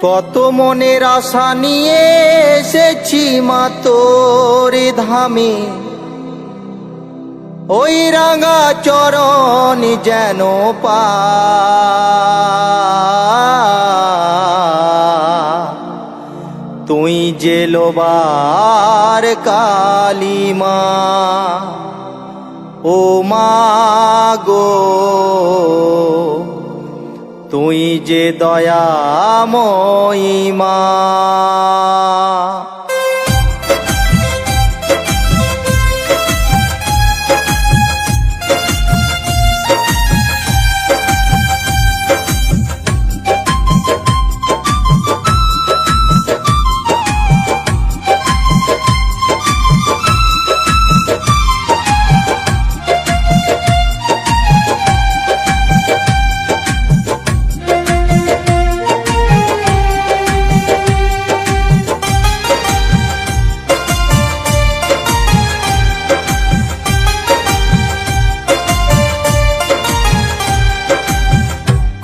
কত মনের আশা নিয়ে এসেছি মা তোর ধামে, ওই রাঙা চরণ যেন পা তুই যে লোবার কালী মা, ও মা গো তুই যে দয়াময়ী মা।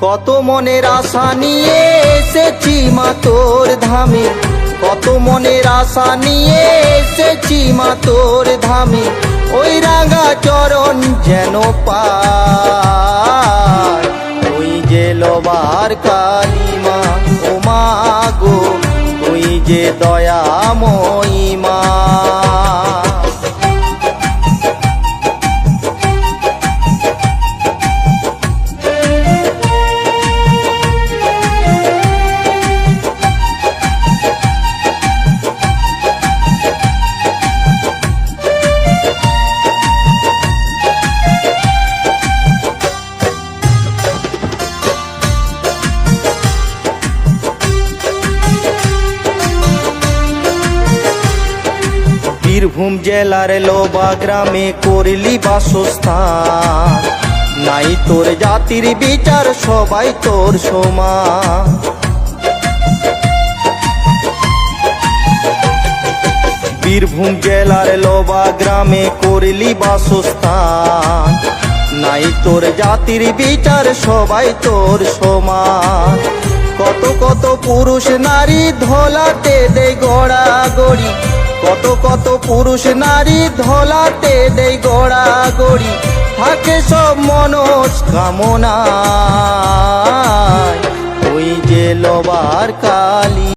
কত মনের আশা নিয়ে এসেছি মা তোর ধামে, কত মনের আশা নিয়ে এসেছি মা তোর ধামে, ওই রাঙা চরণ যেন পাই তুই যে লোবার কালী মা, ও মা গো তুই যে দয়াময়ী মা। বীরভূম জেলার লোবা গ্রামে করলি বাসস্থান, নাই তোর জাতির বিচার সবাই তোর সমান। বীরভূম জেলার লোবা গ্রামে করলি বাসস্থান, নাই তোর জাতির বিচার সবাই তোর সমান। কত কত পুরুষ নারী ধলাতে দেয় গড়াগড়ি, কত কত পুরুষ নারী ধলাতে দেয় গড়াগড়ি, থাকে সব মনস্কামনা তুই যে লোবার কালী।